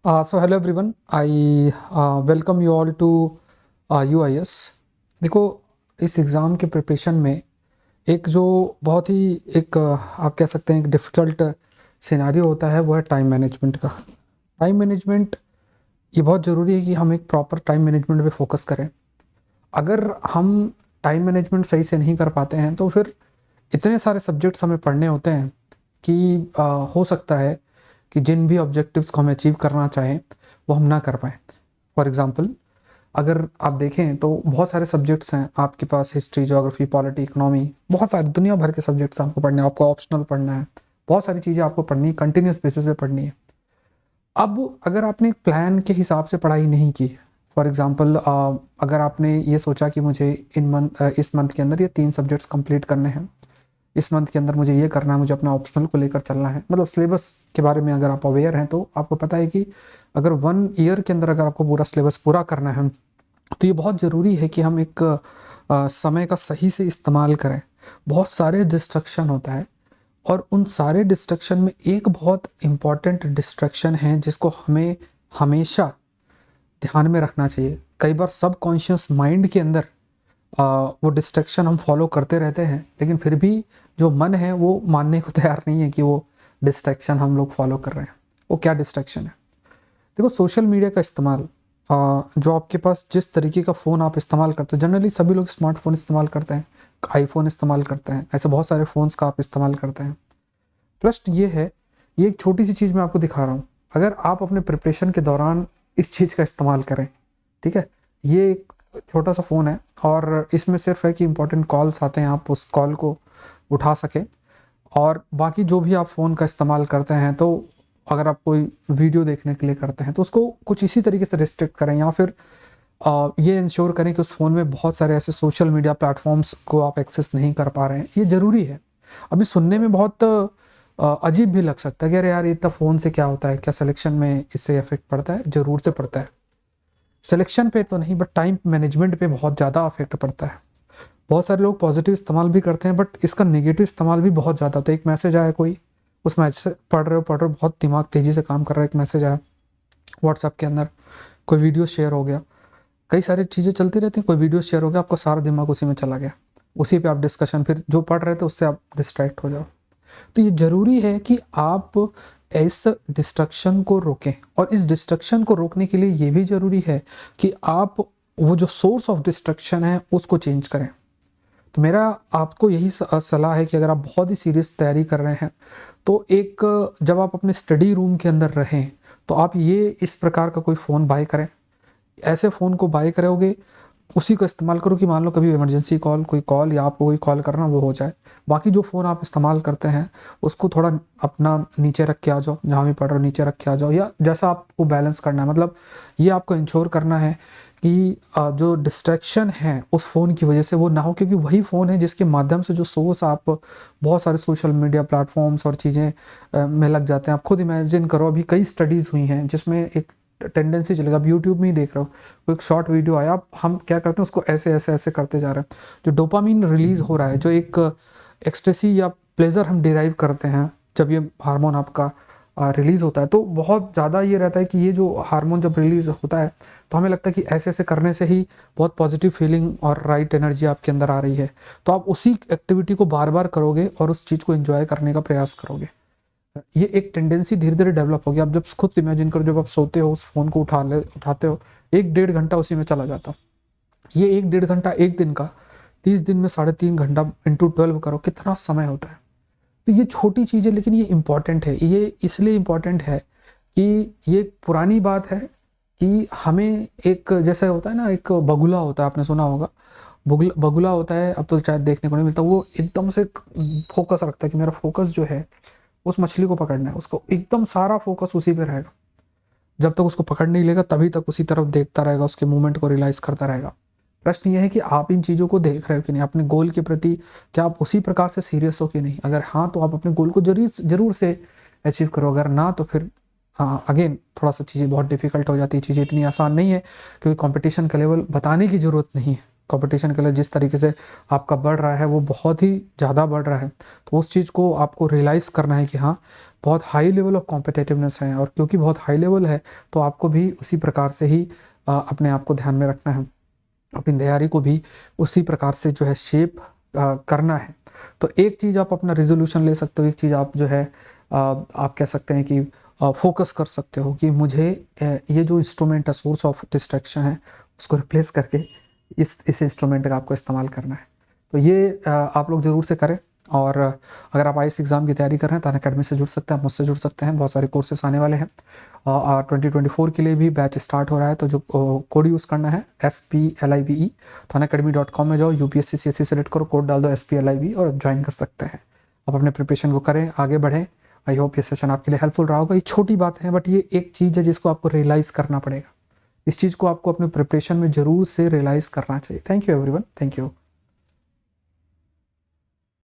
So hello everyone, I welcome you all to UIS। देखो, इस exam के preparation में एक जो बहुत ही आप कह सकते हैं एक डिफ़िकल्ट सिनेरियो होता है, वो है टाइम मैनेजमेंट का। टाइम मैनेजमेंट ये बहुत ज़रूरी है कि हम एक प्रॉपर टाइम मैनेजमेंट पे फोकस करें। अगर हम टाइम मैनेजमेंट सही से नहीं कर पाते हैं तो फिर इतने सारे सब्जेक्ट्स हमें पढ़ने होते हैं कि हो सकता है कि जिन भी ऑब्जेक्टिव्स को हम अचीव करना चाहें वो हम ना कर पाएँ। फॉर एग्ज़ाम्पल, अगर आप देखें तो बहुत सारे सब्जेक्ट्स हैं आपके पास, हिस्ट्री, ज्योग्राफी, पॉलिटी, इकोनॉमी, बहुत सारे दुनिया भर के सब्जेक्ट्स आपको पढ़ने हैं, आपको ऑप्शनल पढ़ना है, बहुत सारी चीज़ें आपको पढ़नी है, कंटिन्यूस बेसिस पे पढ़नी है। अब अगर आपने प्लान के हिसाब से पढ़ाई नहीं की, फॉर एग्ज़ाम्पल अगर आपने ये सोचा कि मुझे इस मंथ के अंदर ये 3 सब्जेक्ट्स कंप्लीट करने हैं, इस मंथ के अंदर मुझे ये करना है, मुझे अपना ऑप्शनल को लेकर चलना है, मतलब सिलेबस के बारे में अगर आप अवेयर हैं तो आपको पता है कि अगर 1 ईयर के अंदर अगर आपको पूरा सिलेबस पूरा करना है तो ये बहुत ज़रूरी है कि हम एक समय का सही से इस्तेमाल करें। बहुत सारे डिस्ट्रक्शन होता है और उन सारे डिस्ट्रक्शन में एक बहुत इम्पॉर्टेंट डिस्ट्रैक्शन है जिसको हमें हमेशा ध्यान में रखना चाहिए। कई बार सबकॉन्शियस माइंड के अंदर वो डिस्ट्रैक्शन हम फॉलो करते रहते हैं, लेकिन फिर भी जो मन है वो मानने को तैयार नहीं है कि वो डिस्ट्रैक्शन हम लोग फॉलो कर रहे हैं। वो क्या डिस्ट्रैक्शन है? देखो, सोशल मीडिया का इस्तेमाल, जो आपके पास जिस तरीके का फ़ोन आप इस्तेमाल करते हो, जनरली सभी लोग स्मार्टफोन इस्तेमाल करते हैं, आईफोन इस्तेमाल करते हैं, ऐसे बहुत सारे फ़ोन्स का आप इस्तेमाल करते हैं। प्रश्न ये है, ये एक छोटी सी चीज़ मैं आपको दिखा रहा हूँ, अगर आप अपने प्रिपरेशन के दौरान इस चीज़ का इस्तेमाल करें, ठीक है, ये एक छोटा सा फ़ोन है और इसमें सिर्फ है कि इंपॉर्टेंट कॉल्स आते हैं, आप उस कॉल को उठा सकें, और बाकी जो भी आप फ़ोन का इस्तेमाल करते हैं, तो अगर आप कोई वीडियो देखने के लिए करते हैं तो उसको कुछ इसी तरीके से रिस्ट्रिक्ट करें, या फिर ये इंश्योर करें कि उस फ़ोन में बहुत सारे ऐसे सोशल मीडिया प्लेटफॉर्म्स को आप एक्सेस नहीं कर पा रहे हैं। ये ज़रूरी है। अभी सुनने में बहुत अजीब भी लग सकता है कि अरे यार, ये इतना फ़ोन से क्या होता है, क्या सिलेक्शन में इससे इफेक्ट पड़ता है? ज़रूर से पड़ता है। सिलेक्शन पे तो नहीं, बट टाइम मैनेजमेंट पे बहुत ज़्यादा इफेक्ट पड़ता है। बहुत सारे लोग पॉजिटिव इस्तेमाल भी करते हैं, बट इसका नेगेटिव इस्तेमाल भी बहुत ज़्यादा होता है। एक मैसेज आया, कोई उस मैसेज पढ़ रहे हो, बहुत दिमाग तेज़ी से काम कर रहा है, एक मैसेज आया व्हाट्सएप के अंदर, कोई वीडियो शेयर हो गया, कई सारी चीज़ें चलती रहती हैं, कोई वीडियो शेयर हो गया, आपका सारा दिमाग उसी में चला गया, उसी पे आप डिस्कशन, फिर जो पढ़ रहे थे उससे आप डिस्ट्रैक्ट हो जाओ। तो ये ज़रूरी है कि आप इस डिस्ट्रक्शन को रोकें, और इस डिस्ट्रक्शन को रोकने के लिए ये भी ज़रूरी है कि आप वो जो सोर्स ऑफ डिस्ट्रक्शन है उसको चेंज करें। तो मेरा आपको यही सलाह है कि अगर आप बहुत ही सीरियस तैयारी कर रहे हैं तो जब आप अपने स्टडी रूम के अंदर रहें तो आप ये इस प्रकार का कोई फ़ोन बाय करें। ऐसे फ़ोन को बाय करोगे, उसी का इस्तेमाल करो कि मान लो कभी इमरजेंसी कॉल, कोई कॉल या आपको कोई कॉल करना, वो हो जाए। बाकी जो फ़ोन आप इस्तेमाल करते हैं उसको थोड़ा अपना नीचे रख के आ जाओ, जहाँ भी पढ़ रहे हो नीचे रख के आ जाओ, या जैसा आपको बैलेंस करना है। मतलब ये आपको इंश्योर करना है कि जो डिस्ट्रैक्शन है उस फ़ोन की वजह से वो ना हो, क्योंकि वही फ़ोन है जिसके माध्यम से जो सोर्स आप बहुत सारे सोशल मीडिया प्लेटफॉर्म्स और चीज़ें में लग जाते हैं। आप खुद इमेजिन करो, अभी कई स्टडीज़ हुई हैं जिसमें एक टेंडेंसी चलेगा, आप यूट्यूब में ही देख रहे हो, कोई एक शॉर्ट वीडियो आया, हम क्या करते हैं उसको ऐसे ऐसे ऐसे करते जा रहे हैं, जो डोपामीन रिलीज़ हो रहा है, जो एक एक्सटेसी या प्लेजर हम डिराइव करते हैं जब ये हार्मोन आपका रिलीज़ होता है, तो बहुत ज़्यादा ये रहता है कि ये जो हार्मोन जब रिलीज़ होता है तो हमें लगता है कि ऐसे ऐसे करने से ही बहुत पॉजिटिव फीलिंग और राइट एनर्जी आपके अंदर आ रही है, तो आप उसी एक्टिविटी को बार बार करोगे और उस चीज़ को एंजॉय करने का प्रयास करोगे। ये एक टेंडेंसी धीरे धीरे डेवलप होगी। आप जब खुद इमेजिन करो, जब आप सोते हो उस फ़ोन को उठाते हो, 1-1.5 घंटा उसी में चला जाता। ये 1-1.5 घंटा एक दिन का, 30 दिन में 3.5 घंटा इंटू 12 करो, कितना समय होता है। तो ये छोटी चीज़ है लेकिन ये इम्पॉर्टेंट है। ये इसलिए इम्पॉर्टेंट है कि ये एक पुरानी बात है कि हमें एक, जैसे होता है ना, एक बगुला होता है, आपने सुना होगा, बगुला होता है, अब तो शायद देखने को नहीं मिलता, वो एकदम से फोकस रखता है कि मेरा फोकस जो है उस मछली को पकड़ना है, उसको एकदम सारा फोकस उसी पे रहेगा। जब तक उसको पकड़ नहीं लेगा तभी तक उसी तरफ देखता रहेगा, उसके मूवमेंट को रियलाइज़ करता रहेगा। प्रश्न ये है कि आप इन चीज़ों को देख रहे हो कि नहीं, अपने गोल के प्रति क्या आप उसी प्रकार से सीरियस हो कि नहीं? अगर हाँ, तो आप अपने गोल को ज़रूर से अचीव करो, अगर ना तो फिर अगेन थोड़ा-सा चीज़ें बहुत डिफ़िकल्ट हो जाती है, चीज़ें इतनी आसान नहीं है, क्योंकि कॉम्पिटिशन का लेवल बताने की ज़रूरत नहीं है। कंपटीशन के लिए जिस तरीके से आपका बढ़ रहा है वो बहुत ही ज़्यादा बढ़ रहा है, तो उस चीज़ को आपको रियलाइज़ करना है कि हाँ, बहुत हाई लेवल ऑफ कॉम्पिटिटिवनेस है, और क्योंकि बहुत हाई लेवल है तो आपको भी उसी प्रकार से ही अपने आप को ध्यान में रखना है, अपनी तैयारी को भी उसी प्रकार से जो है शेप करना है। तो एक चीज़ आप अपना रिजोल्यूशन ले सकते हो, एक चीज़ आप जो है आप कह सकते हैं कि फोकस कर सकते हो कि मुझे ये जो इंस्ट्रूमेंट है, सोर्स ऑफ डिस्ट्रैक्शन है, उसको रिप्लेस करके इस इंस्ट्रूमेंट का आपको इस्तेमाल करना है। तो ये आप लोग ज़रूर से करें। और अगर आप आईएएस एग्ज़ाम की तैयारी कर रहे हैं तो अनअकैडमी से जुड़ सकते हैं, मुझसे जुड़ सकते हैं, बहुत सारे कोर्सेस आने वाले हैं। 2024 के लिए भी बैच स्टार्ट हो रहा है, तो जो कोड यूज़ करना है SPLIVE, तो unacademy.com में जाओ, UPSC CSE सेलेक्ट करो, कोड डाल दो SPLIVE और ज्वाइन कर सकते हैं। आप अपने प्रिपरेशन को करें, आगे बढ़ें। आई होप ये सेशन आपके लिए हेल्पफुल रहा होगा। ये छोटी बात है बट ये एक चीज़ है जिसको आपको रियलाइज़ करना पड़ेगा। इस चीज़ को आपको अपने प्रिपरेशन में ज़रूर से रियलाइज़ करना चाहिए। Thank you everyone, thank you.